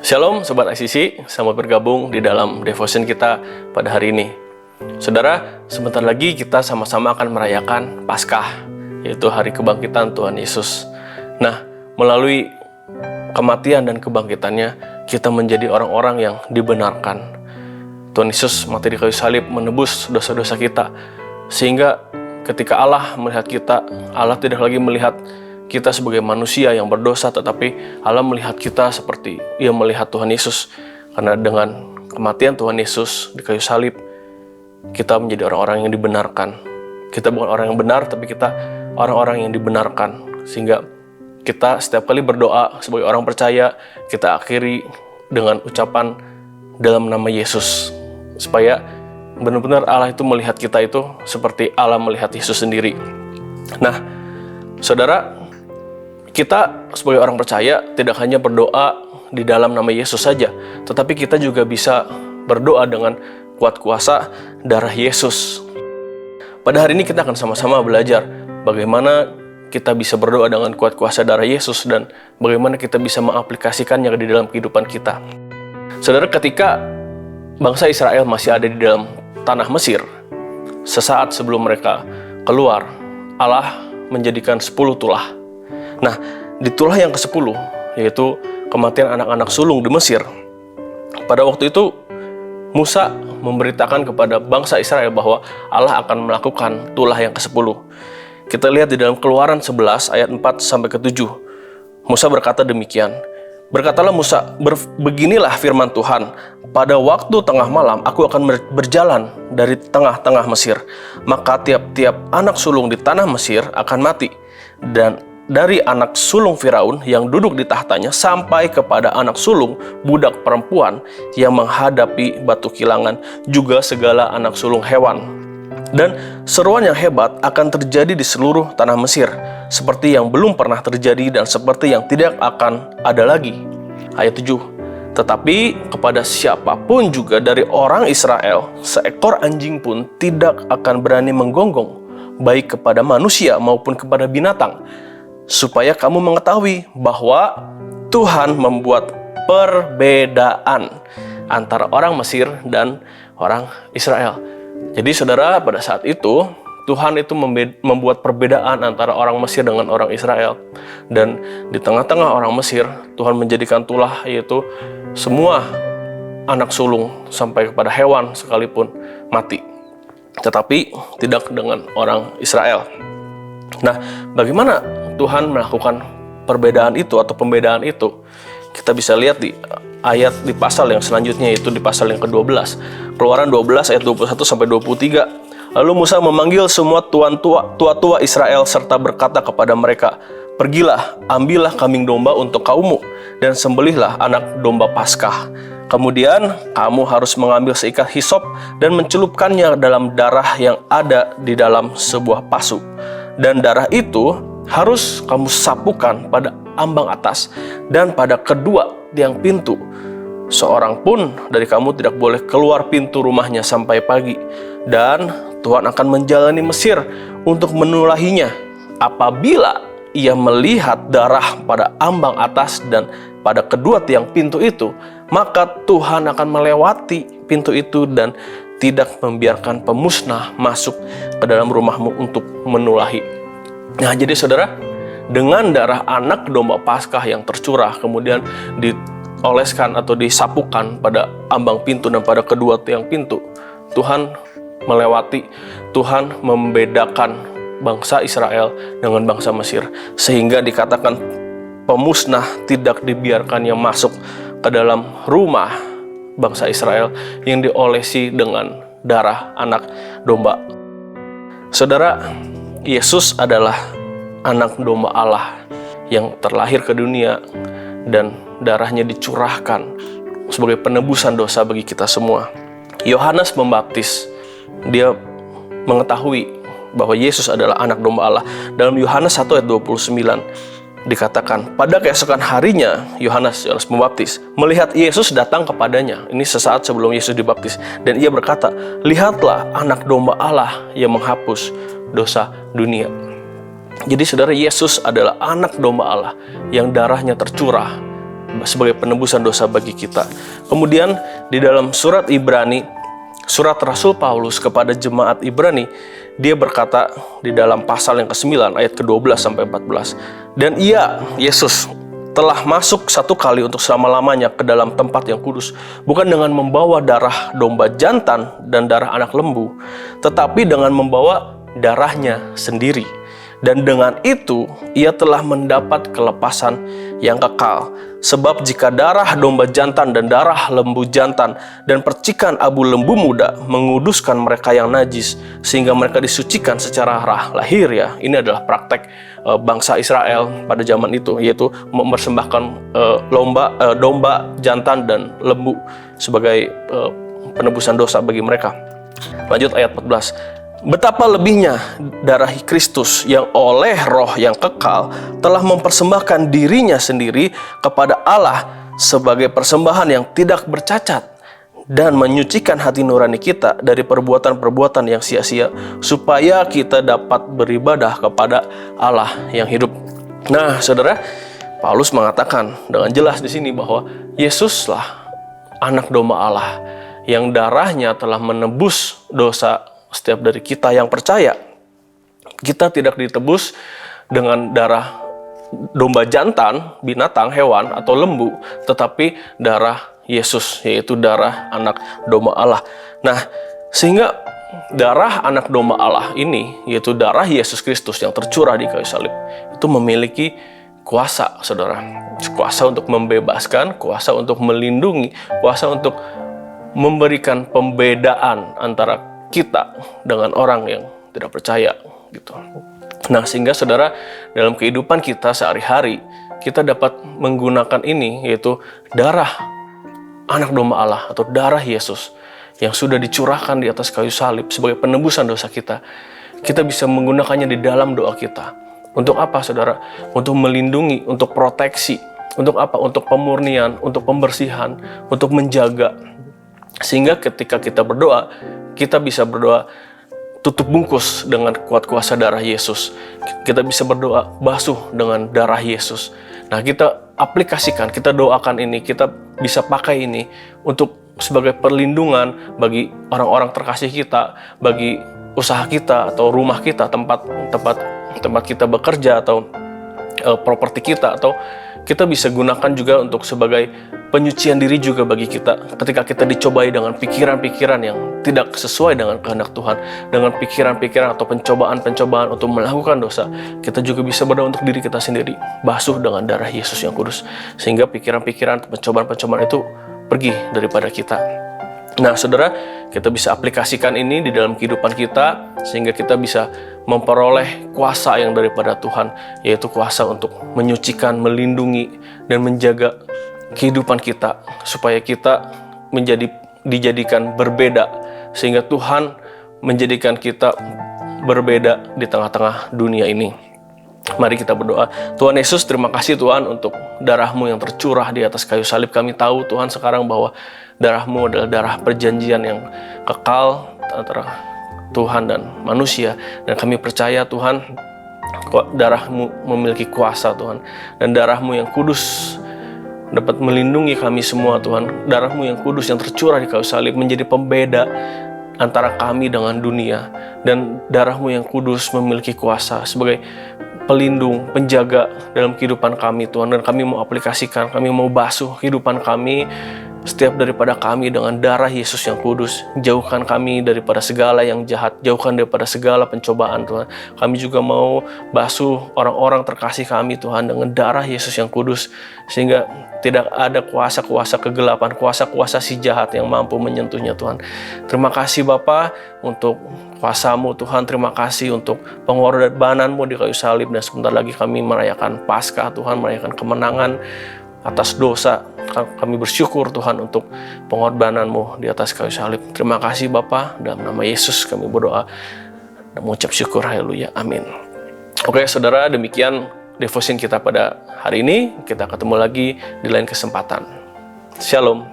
Shalom Sobat ICC, selamat bergabung di dalam devotion kita pada hari ini. Saudara, sebentar lagi kita sama-sama akan merayakan Paskah, yaitu hari kebangkitan Tuhan Yesus. Nah, melalui kematian dan kebangkitannya, kita menjadi orang-orang yang dibenarkan. Tuhan Yesus mati di kayu salib menebus dosa-dosa kita, sehingga ketika Allah melihat kita, Allah tidak lagi melihat kita sebagai manusia yang berdosa, tetapi Allah melihat kita seperti Ia melihat Tuhan Yesus. Karena dengan kematian Tuhan Yesus di kayu salib, kita menjadi orang-orang yang dibenarkan. Kita bukan orang yang benar, tapi kita orang-orang yang dibenarkan. Sehingga kita setiap kali berdoa sebagai orang percaya, kita akhiri dengan ucapan dalam nama Yesus. Supaya benar-benar Allah itu melihat kita itu seperti Allah melihat Yesus sendiri. Nah, saudara, kita sebagai orang percaya tidak hanya berdoa di dalam nama Yesus saja, tetapi kita juga bisa berdoa dengan kuat kuasa darah Yesus. Pada hari ini kita akan sama-sama belajar bagaimana kita bisa berdoa dengan kuat kuasa darah Yesus dan bagaimana kita bisa mengaplikasikannya di dalam kehidupan kita. Saudara, ketika bangsa Israel masih ada di dalam tanah Mesir, sesaat sebelum mereka keluar, Allah menjadikan 10 tulah. Nah, di tulah yang ke-10, yaitu kematian anak-anak sulung di Mesir. Pada waktu itu, Musa memberitakan kepada bangsa Israel bahwa Allah akan melakukan tulah yang ke-10. Kita lihat di dalam Keluaran 11 ayat 4 sampai ke-7. Musa berkata demikian. Berkatalah Musa, beginilah firman Tuhan, pada waktu tengah malam aku akan berjalan dari tengah-tengah Mesir, maka tiap-tiap anak sulung di tanah Mesir akan mati, dan dari anak sulung Firaun yang duduk di tahtanya sampai kepada anak sulung budak perempuan yang menghadapi batu kilangan, juga segala anak sulung hewan. Dan seruan yang hebat akan terjadi di seluruh tanah Mesir, seperti yang belum pernah terjadi dan seperti yang tidak akan ada lagi. Ayat 7. Tetapi kepada siapapun juga dari orang Israel, seekor anjing pun tidak akan berani menggonggong, baik kepada manusia maupun kepada binatang, supaya kamu mengetahui bahwa Tuhan membuat perbedaan antara orang Mesir dan orang Israel. Jadi saudara, pada saat itu Tuhan itu membuat perbedaan antara orang Mesir dengan orang Israel. Dan di tengah-tengah orang Mesir, Tuhan menjadikan tulah, yaitu semua anak sulung sampai kepada hewan sekalipun mati. Tetapi tidak dengan orang Israel. Nah, bagaimana Tuhan melakukan perbedaan itu atau pembedaan itu? Kita bisa lihat di ayat di pasal yang selanjutnya, yaitu di pasal yang ke-12. Keluaran 12 ayat 21 sampai 23. Lalu Musa memanggil semua tua-tua Israel serta berkata kepada mereka, "Pergilah, ambillah kambing domba untuk kaummu dan sembelihlah anak domba Paskah. Kemudian kamu harus mengambil seikat hisop dan mencelupkannya dalam darah yang ada di dalam sebuah pasu. Dan darah itu harus kamu sapukan pada ambang atas dan pada kedua tiang pintu. Seorang pun dari kamu tidak boleh keluar pintu rumahnya sampai pagi. Dan Tuhan akan menjalani Mesir untuk menulahinya. Apabila ia melihat darah pada ambang atas dan pada kedua tiang pintu itu, maka Tuhan akan melewati pintu itu dan tidak membiarkan pemusnah masuk ke dalam rumahmu untuk menulahi." Nah, jadi saudara, dengan darah anak domba Paskah yang tercurah, kemudian dioleskan atau disapukan pada ambang pintu dan pada kedua tiang pintu, Tuhan melewati, Tuhan membedakan bangsa Israel dengan bangsa Mesir, sehingga dikatakan pemusnah tidak dibiarkannya masuk ke dalam rumah bangsa Israel yang diolesi dengan darah anak domba. Saudara, Yesus adalah anak domba Allah yang terlahir ke dunia dan darahnya dicurahkan sebagai penebusan dosa bagi kita semua. Yohanes Pembaptis, dia mengetahui bahwa Yesus adalah anak domba Allah. Dalam Yohanes 1 ayat 29 dikatakan, pada keesokan harinya Yohanes Pembaptis melihat Yesus datang kepadanya. Ini sesaat sebelum Yesus dibaptis. Dan ia berkata, "Lihatlah anak domba Allah yang menghapus dosa dunia." Jadi saudara, Yesus adalah anak domba Allah yang darahnya tercurah sebagai penebusan dosa bagi kita. Kemudian di dalam surat Ibrani, surat Rasul Paulus kepada jemaat Ibrani, dia berkata di dalam pasal yang ke-9 ayat ke-12 sampai 14, dan ia, Yesus, telah masuk satu kali untuk selama-lamanya ke dalam tempat yang kudus, bukan dengan membawa darah domba jantan dan darah anak lembu, tetapi dengan membawa darahnya sendiri. Dan dengan itu ia telah mendapat kelepasan yang kekal. Sebab jika darah domba jantan dan darah lembu jantan dan percikan abu lembu muda menguduskan mereka yang najis, sehingga mereka disucikan secara lahir, ya, ini adalah praktek bangsa Israel pada zaman itu, yaitu mempersembahkan domba jantan dan lembu sebagai penebusan dosa bagi mereka. Lanjut ayat 14. Betapa lebihnya darah Kristus yang oleh roh yang kekal telah mempersembahkan dirinya sendiri kepada Allah sebagai persembahan yang tidak bercacat dan menyucikan hati nurani kita dari perbuatan-perbuatan yang sia-sia, supaya kita dapat beribadah kepada Allah yang hidup. Nah, saudara, Paulus mengatakan dengan jelas di sini bahwa Yesuslah anak domba Allah yang darahnya telah menebus dosa setiap dari kita yang percaya. Kita tidak ditebus dengan darah domba jantan, binatang, hewan, atau lembu, tetapi darah Yesus, yaitu darah anak domba Allah. Nah, sehingga darah anak domba Allah ini, yaitu darah Yesus Kristus yang tercurah di kayu salib, itu memiliki kuasa, saudara. Kuasa untuk membebaskan, kuasa untuk melindungi, kuasa untuk memberikan pembedaan antara kita dengan orang yang tidak percaya, gitu. Nah, sehingga saudara, dalam kehidupan kita sehari-hari, kita dapat menggunakan ini, yaitu darah anak domba Allah atau darah Yesus yang sudah dicurahkan di atas kayu salib sebagai penebusan dosa kita. Kita bisa menggunakannya di dalam doa kita. Untuk apa, saudara? Untuk melindungi, untuk proteksi. Untuk apa? Untuk pemurnian, untuk pembersihan, untuk menjaga. Sehingga ketika kita berdoa, kita bisa berdoa tutup bungkus dengan kuat kuasa darah Yesus. Kita bisa berdoa basuh dengan darah Yesus. Nah, kita aplikasikan, kita doakan ini, kita bisa pakai ini untuk sebagai perlindungan bagi orang-orang terkasih kita, bagi usaha kita atau rumah kita, tempat kita bekerja atau properti kita, atau kita bisa gunakan juga untuk sebagai penyucian diri juga bagi kita ketika kita dicobai dengan pikiran-pikiran yang tidak sesuai dengan kehendak Tuhan, dengan pikiran-pikiran atau pencobaan-pencobaan untuk melakukan dosa. Kita juga bisa berdoa untuk diri kita sendiri, basuh dengan darah Yesus yang kudus, sehingga pikiran-pikiran, pencobaan-pencobaan itu pergi daripada kita. Nah, saudara, kita bisa aplikasikan ini di dalam kehidupan kita, sehingga kita bisa memperoleh kuasa yang daripada Tuhan, yaitu kuasa untuk menyucikan, melindungi, dan menjaga kehidupan kita, supaya kita dijadikan berbeda, sehingga Tuhan menjadikan kita berbeda di tengah-tengah dunia ini. Mari kita berdoa. Tuhan Yesus, terima kasih Tuhan untuk darah-Mu yang tercurah di atas kayu salib. Kami tahu Tuhan sekarang bahwa darah-Mu adalah darah perjanjian yang kekal antara Tuhan dan manusia. Dan kami percaya Tuhan, darah-Mu memiliki kuasa Tuhan. Dan darah-Mu yang kudus dapat melindungi kami semua Tuhan. Darah-Mu yang kudus yang tercurah di kayu salib menjadi pembeda antara kami dengan dunia. Dan darah-Mu yang kudus memiliki kuasa sebagai pelindung, penjaga dalam kehidupan kami Tuhan. Dan kami mau aplikasikan, kami mau basuh kehidupan kami, setiap daripada kami dengan darah Yesus yang kudus. Jauhkan kami daripada segala yang jahat, jauhkan daripada segala pencobaan Tuhan. Kami juga mau basuh orang-orang terkasih kami Tuhan dengan darah Yesus yang kudus, sehingga tidak ada kuasa-kuasa kegelapan, kuasa-kuasa si jahat yang mampu menyentuhnya Tuhan. Terima kasih Bapa untuk kuasa-Mu Tuhan, terima kasih untuk pengorbanan-Mu di kayu salib. Dan sebentar lagi kami merayakan Paskah Tuhan, merayakan kemenangan atas dosa. Kami bersyukur Tuhan untuk pengorbanan-Mu di atas kayu salib. Terima kasih Bapa, dalam nama Yesus kami berdoa dan mengucap syukur, haleluya, amin. Oke saudara, demikian devotion kita pada hari ini. Kita ketemu lagi di lain kesempatan. Shalom.